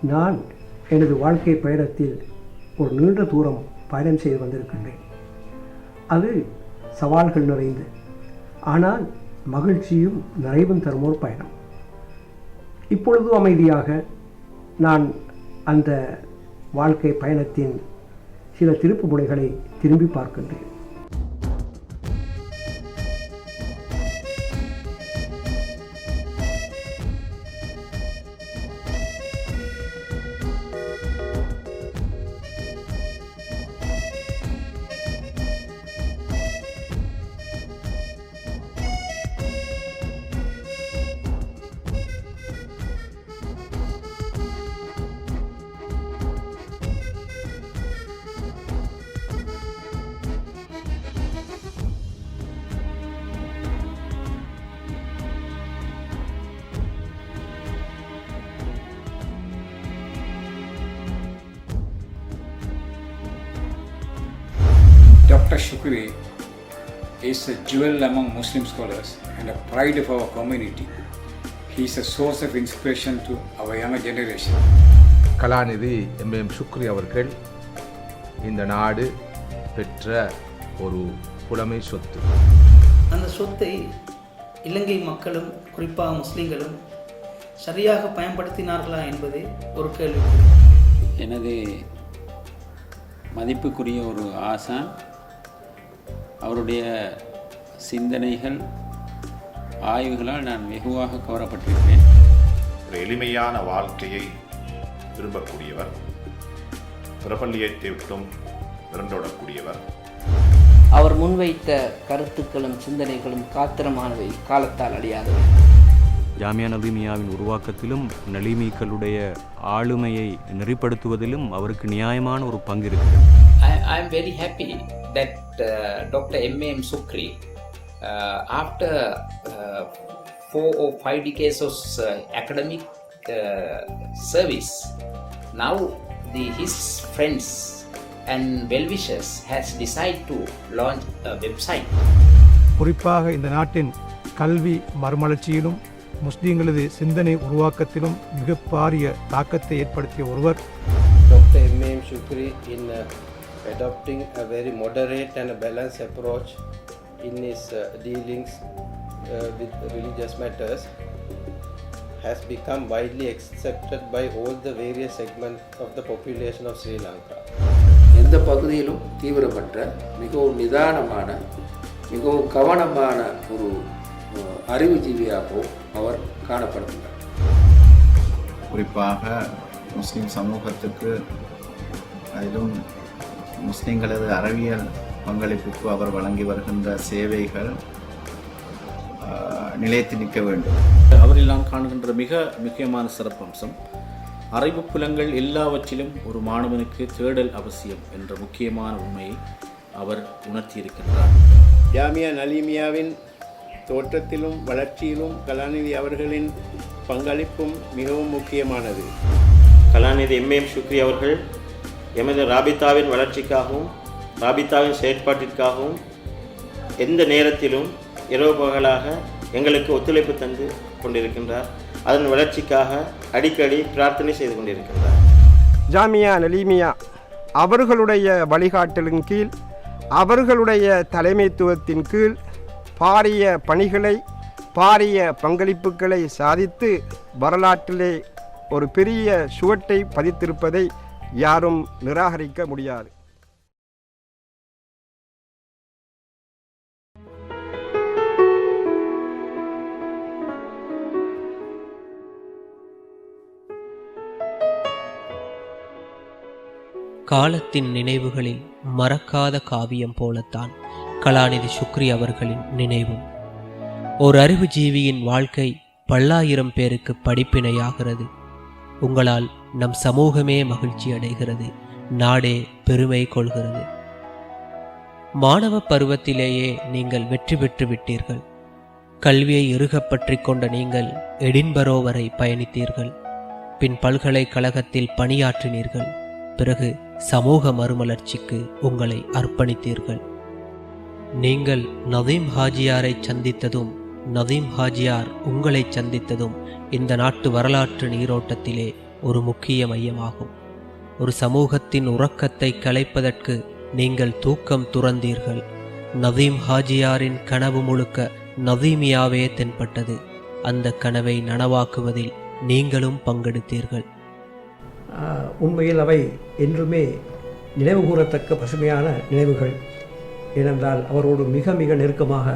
நான் எனது வாழ்க்கை பயணத்தில் ஒரு நீண்ட தூரம் பயணம் செய்து வந்திருக்கின்றேன். அது சவால்கள் நிறைந்து, ஆனால் மகிழ்ச்சியும் நிறைவும் தரும் ஒரு பயணம். இப்பொழுது அமைதியாக நான் அந்த வாழ்க்கை பயணத்தின் சில திருப்பு முனைகளை திரும்பி பார்க்கின்றேன். Dr. Shukri is a jewel among Muslim scholars and a pride of our community. He is a source of inspiration to our younger generation. கலாநிதி எம் சுக்ரி அவர்கள் இந்த நாடு பெற்ற ஒரு புலமை சொத்து. அந்த சொத்தை இலங்கை மக்களும் குறிப்பாக முஸ்லீம்களும் சரியாக பயன்படுத்தினார்களா என்பதே ஒரு கேள்வி. எனது மதிப்புக்குரிய ஒரு ஆசான், அவருடைய சிந்தனைகள் ஆய்வுகளால் நான் வெகுவாக கவரப்பட்டிருக்கிறேன். ஒரு எளிமையான வாழ்க்கையை விரும்பக்கூடியவர், பிரபல்யத்தை விட்டும் விரண்டோடக்கூடியவர். அவர் முன்வைத்த கருத்துக்களும் சிந்தனைகளும் காத்திரமானவை, காலத்தால் அழியாதவை. ஜாமியா நலீமியாவின் உருவாக்கத்திலும் நலீமிகளுடைய ஆளுமையை நெறிப்படுத்துவதிலும் அவருக்கு நியாயமான ஒரு பங்கு இருக்கிறது. I am very happy that Dr. M.M. Shukri, after 4 or 5 decades of academic service, now his friends and well-wishers has decided to launch a website. குறிப்பாக இந்த நாட்டின் கல்வி மறுமலர்ச்சியிலும் முஸ்லீம்களது சிந்தனை உருவாக்கத்திலும் மிக பாரிய தாக்கத்தை ஏற்படுத்திய ஒருவர். Dr. M.M. Shukri in adopting a very moderate and a balanced approach in his dealings with religious matters has become widely accepted by all the various segments of the population of Sri Lanka. எந்த பகுதியிலும் தீவிரமற்ற, மிகவும் நிதானமான, மிகவும் கவனமான ஒரு அறிவுஜீவியாகவும் அவர் காணப்படுகிறார். குறிப்பாக முஸ்லீம் சமூகத்துக்கு, அதிலும் முஸ்லீம்களது அறிவியல் பங்களிப்புக்கு அவர் வழங்கி வருகின்ற சேவைகள் நிலைத்து நிற்க வேண்டும். அவரில் நாம் காணுகின்ற மிக முக்கியமான சிறப்பம்சம், அறிவு புலங்கள் எல்லாவற்றிலும் ஒரு மாணவனுக்கு தேடல் அவசியம் என்ற முக்கியமான உண்மையை அவர் உணர்த்தியிருக்கின்றார். ஜாமியா நலீமியாவின் தோற்றத்திலும் வளர்ச்சியிலும் கலாநிதி அவர்களின் பங்களிப்பும் மிகவும் முக்கியமானது. கலாநிதி எம்.எம். சுக்ரி அவர்கள் எமது ராபித்தாவின் வளர்ச்சிக்காகவும் ராபித்தாவின் செயற்பாட்டிற்காகவும் எந்த நேரத்திலும் இரவு பகலாக எங்களுக்கு ஒத்துழைப்பு தந்து கொண்டிருக்கின்றார். அதன் வளர்ச்சிக்காக அடிக்கடி பிரார்த்தனை செய்து கொண்டிருக்கின்றார். ஜாமியா நலீமியா அவர்களுடைய வழிகாட்டலின் கீழ், அவர்களுடைய தலைமைத்துவத்தின் கீழ் பாரிய பணிகளை, பாரிய பங்களிப்புகளை சாதித்து வரலாற்றிலே ஒரு பெரிய சுவட்டை பதித்திருப்பதை யாரும் நிராகரிக்க முடியாது. காலத்தின் நினைவுகளில் மறக்காத காவியம் போலத்தான் கலாநிதி சுக்ரி அவர்களின் நினைவும். ஒரு அறிவுஜீவியின் வாழ்க்கை பல்லாயிரம் பேருக்கு படிப்பினையாகிறது. உங்களால் நம் சமூகமே மகிழ்ச்சி அடைகிறது, நாடே பெருமை கொள்கிறது. மாணவ பருவத்திலேயே நீங்கள் வெற்றி பெற்று விட்டீர்கள். கல்வியை இறுகப்பற்றி கொண்ட நீங்கள் எடின்பரோ வரை பயணித்தீர்கள். பின் பல்கலைக்கழகத்தில் பணியாற்றினீர்கள். பிறகு சமூக மறுமலர்ச்சிக்கு உங்களை அர்ப்பணித்தீர்கள். நீங்கள் நதீம் ஹாஜியாரை சந்தித்ததும், நதீம் ஹாஜியார் உங்களை சந்தித்ததும் இந்த நாட்டு வரலாற்று நீரோட்டத்திலே ஒரு முக்கிய மையமாகும். ஒரு சமூகத்தின் உறக்கத்தை கலைப்பதற்கு நீங்கள் தூக்கம் துறந்தீர்கள். நதீம் ஹாஜியாரின் கனவு முழுக்க நதீமியாவே தென்பட்டது. அந்த கனவை நனவாக்குவதில் நீங்களும் பங்கெடுத்தீர்கள். உண்மையில் அவை என்றுமே நினைவு கூறத்தக்க பசுமையான நினைவுகள். ஏனென்றால் அவரோடு மிக மிக நெருக்கமாக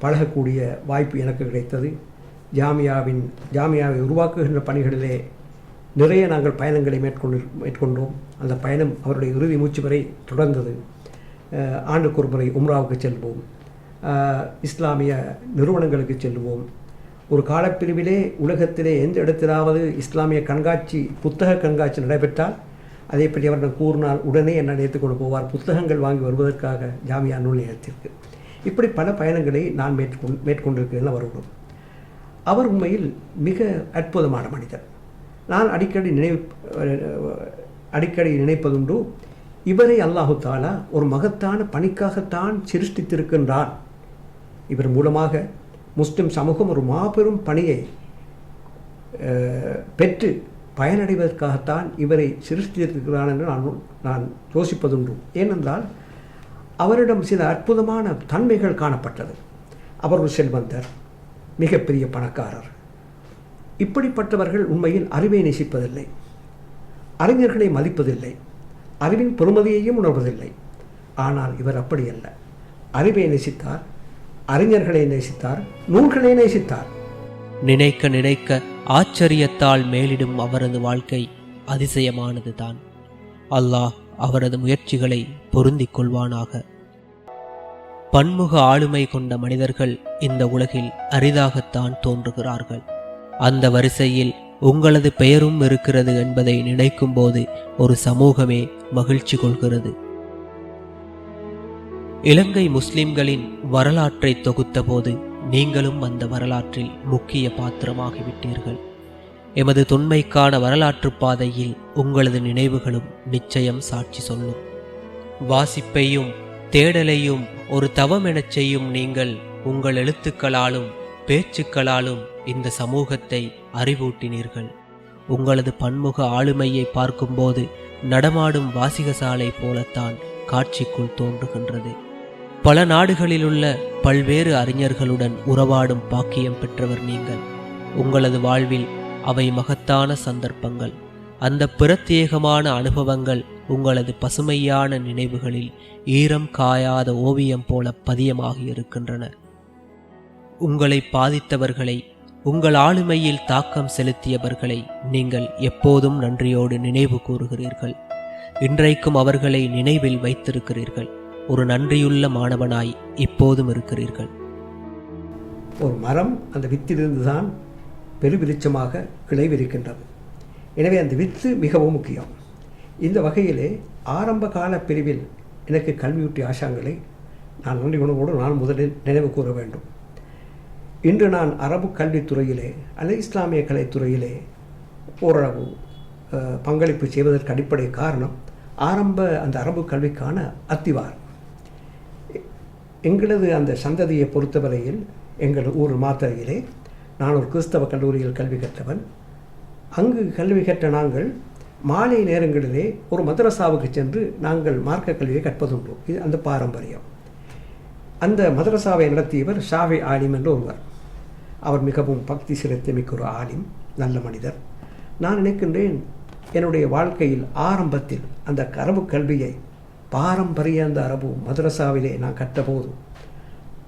பழகக்கூடிய வாய்ப்பு எனக்கு கிடைத்தது. ஜாமியாவை உருவாக்குகின்ற பணிகளிலே நிறைய நாங்கள் பயணங்களை மேற்கொண்டோம். அந்த பயணம் அவருடைய இறுதி மூச்சு வரை தொடர்ந்தது. ஆண்டுக்கு ஒரு முறை உம்ராவுக்கு செல்வோம், இஸ்லாமிய நிறுவனங்களுக்கு செல்வோம். ஒரு காலப்பிரிவிலே உலகத்திலே எந்த இடத்திலாவது இஸ்லாமிய கண்காட்சி, புத்தக கண்காட்சி நடைபெற்றால் அதை பற்றி அவர்கள் கூறினால் உடனே என்ன நினைத்து கொண்டு போவார், புத்தகங்கள் வாங்கி வருவதற்காக ஜாமியா நூல் நிலையத்திற்கு. இப்படி பல பயணங்களை நான் மேற்கொண்டிருக்கிறேன் அவரோடும். அவர் உண்மையில் மிக அற்புதமான மனிதர். நான் அடிக்கடி நினைப்பதுண்டு, இவரை அல்லாஹு தாலா ஒரு மகத்தான பணிக்காகத்தான் சிருஷ்டித்திருக்கின்றான். இவர் மூலமாக முஸ்லிம் சமூகம் ஒரு மாபெரும் பணியை பெற்று பயனடைவதற்காகத்தான் இவரை சிருஷ்டித்திருக்கிறான் என்று நான் யோசிப்பதுண்டு. ஏனென்றால் அவரிடம் சில அற்புதமான தன்மைகள் காணப்பட்டது. அவர் ஒரு செல்வந்தர், மிகப்பெரிய பணக்காரர். இப்படிப்பட்டவர்கள் உண்மையில் அறிவை நேசிப்பதில்லை, அறிஞர்களை மதிப்பதில்லை, அறிவின் பெருமதியையும் உணர்வதில்லை. ஆனால் இவர் அப்படி அல்ல. அறிவை நேசித்தார், அறிஞர்களை நேசித்தார், நூல்களை நேசித்தார். நினைக்க நினைக்க ஆச்சரியத்தால் மேலிடும் அவரது வாழ்க்கை அதிசயமானது தான். அல்லாஹ் அவரது முயற்சிகளை பொருந்திக் கொள்வானாக. பன்முக ஆளுமை கொண்ட மனிதர்கள் இந்த உலகில் அரிதாகத்தான் தோன்றுகிறார்கள். அந்த வரிசையில் உங்களது பெயரும் இருக்கிறது என்பதை நினைக்கும் போது ஒரு சமூகமே மகிழ்ச்சி கொள்கிறது. இலங்கை முஸ்லிம்களின் வரலாற்றை தொகுத்த போது நீங்களும் அந்த வரலாற்றில் முக்கிய பாத்திரமாகிவிட்டீர்கள். எமது தொன்மைக்கான வரலாற்று பாதையில் உங்களது நினைவுகளும் நிச்சயம் சாட்சி சொல்லும். வாசிப்பையும் தேடலையும் ஒரு தவம் எனச் செய்யும் நீங்கள் உங்கள் எழுத்துக்களாலும் பேச்சுக்களாலும் இந்த சமூகத்தை அறிவூட்டினீர்கள். உங்களது பன்முக ஆளுமையை பார்க்கும்போது நடமாடும் வாசிகசாலை போலத்தான் காட்சிக்குள் தோன்றுகின்றது. பல நாடுகளிலுள்ள பல்வேறு அறிஞர்களுடன் உறவாடும் பாக்கியம் பெற்றவர் நீங்கள். உங்களது வாழ்வில் அவை மகத்தான சந்தர்ப்பங்கள். அந்த பிரத்யேகமான அனுபவங்கள் உங்களது பசுமையான நினைவுகளில் ஈரம் காயாத ஓவியம் போல பதியமாகி இருக்கின்றன. உங்களை பாதித்தவர்களை, உங்கள் ஆளுமையில் தாக்கம் செலுத்தியவர்களை நீங்கள் எப்போதும் நன்றியோடு நினைவு கூறுகிறீர்கள். இன்றைக்கும் அவர்களை நினைவில் வைத்திருக்கிறீர்கள். ஒரு நன்றியுள்ள மாணவனாய் இப்போதும் இருக்கிறீர்கள். ஒரு மரம் அந்த வித்திலிருந்து தான் பெருவிருட்சமாக கிளை விரிக்கின்றது. எனவே அந்த வித்து மிகவும் முக்கியம். இந்த வகையிலே ஆரம்ப கால பிரிவில் எனக்கு கல்வியூட்டிய ஆசாங்களை நான் நன்றி உணவோடு நான் முதலில் நினைவு கூற வேண்டும். இன்று நான் அரபு கல்வித்துறையிலே அல்லது இஸ்லாமிய கலைத்துறையிலே ஓரளவு பங்களிப்பு செய்வதற்கு அடிப்படை காரணம் அந்த அரபு கல்விக்கான அத்திவாரம். எங்களது அந்த சந்ததியை பொறுத்தவரையில் எங்கள் ஊர் மாத்தறையிலே நான் ஒரு கிறிஸ்தவ கல்லூரியில் கல்வி கற்றவன். அங்கு கல்வி கற்ற நாங்கள் மாலை நேரங்களிலே ஒரு மதரசாவுக்கு சென்று நாங்கள் மார்க்க கல்வியை கற்பதுண்டு. இது அந்த பாரம்பரியம். அந்த மதரசாவை நடத்தியவர் ஷாஃபி ஆலிம் என்று ஒருவர். அவர் மிகவும் பக்தி சிரத்தமிக்க ஒரு ஆலிம், நல்ல மனிதர். நான் நினைக்கின்றேன், என்னுடைய வாழ்க்கையில் ஆரம்பத்தில் அந்த அரபு கல்வியை பாரம்பரிய அந்த அரபு மதரசாவிலே நான் கற்றபோது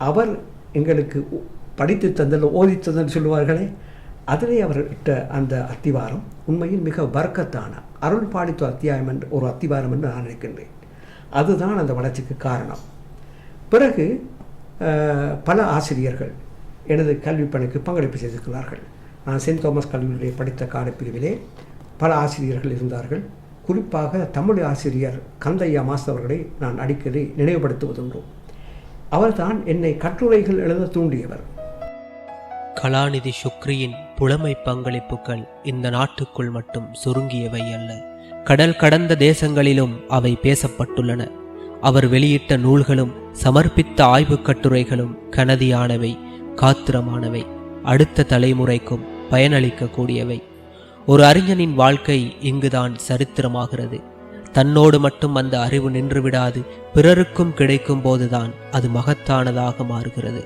அவர் எங்களுக்கு படித்து தந்தல் ஓதி தந்தல் சொல்லுவார்களே, அதிலே அவர் இட்ட அந்த அத்திவாரம் உண்மையில் மிக வர்க்கத்தான அருள் பாடித்த அத்தியாயம் என்று ஒரு அத்திவாரம் என்று நான் நினைக்கின்றேன். அதுதான் அந்த வளர்ச்சிக்கு காரணம். பிறகு பல ஆசிரியர்கள் எனது கல்வி பணிக்கு பங்களிப்பு செய்திருக்கிறார்கள். நான் செயின்ட் தாமஸ் கல்லூரியிலே படித்த காலப்பிரிவிலே பல ஆசிரியர்கள் இருந்தார்கள். குறிப்பாக தமிழ் ஆசிரியர் கந்தையா மாஸ்டர் அவர்களை நான் அடிக்கடி நினைவுபடுத்துவதுண்டு. அவர்தான் என்னை கட்டுரைகள் எழுத தூண்டியவர். கலாநிதி சுக்ரியின் புலமை பங்களிப்புகள் இந்த நாட்டுக்குள் மட்டும் சுருங்கியவை அல்ல, கடல் கடந்த தேசங்களிலும் அவை பேசப்பட்டுள்ளன. அவர் வெளியிட்ட நூல்களும் சமர்ப்பித்த ஆய்வுக் கட்டுரைகளும் கனதியானவை, காத்திரமானவை, அடுத்த தலைமுறைக்கும் பயனளிக்கக்கூடியவை. ஒரு அறிஞனின் வாழ்க்கை இங்குதான் சரித்திரமாகிறது. தன்னோடு மட்டும் அந்த அறிவு நின்றுவிடாது, பிறருக்கும் கிடைக்கும் போதுதான் அது மகத்தானதாக மாறுகிறது.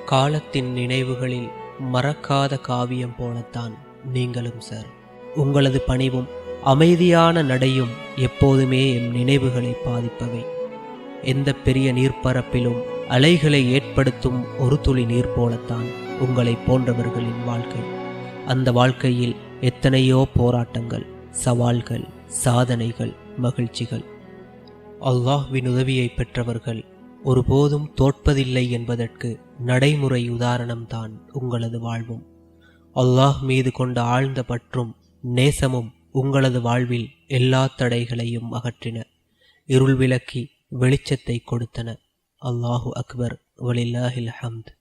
காலத்தின் நினைவுகளில் மறக்காத காவியம் போலத்தான் நீங்களும் சார். உங்களது பணிவும் அமைதியான நடையும் எப்போதுமே எம் நினைவுகளை பாதிப்பவை. எந்த பெரிய நீர்ப்பரப்பிலும் அலைகளை ஏற்படுத்தும் ஒரு துளி நீர் போலத்தான் உங்களை போன்றவர்களின் வாழ்க்கை. அந்த வாழ்க்கையில் எத்தனையோ போராட்டங்கள், சவால்கள், சாதனைகள், மகிழ்ச்சிகள். அல்லாஹ்வின் உதவியை பெற்றவர்கள் ஒருபோதும் தோற்பதில்லை என்பதற்கு நடைமுறை உதாரணம்தான் உங்களது வாழ்வும். அல்லாஹ் மீது கொண்ட ஆழ்ந்த பற்றும் நேசமும் உங்களது வாழ்வில் எல்லா தடைகளையும் அகற்றின, இருள் விலக்கி வெளிச்சத்தை கொடுத்தன. அல்லாஹு அக்பர், வலில்லாஹில் ஹம்த்.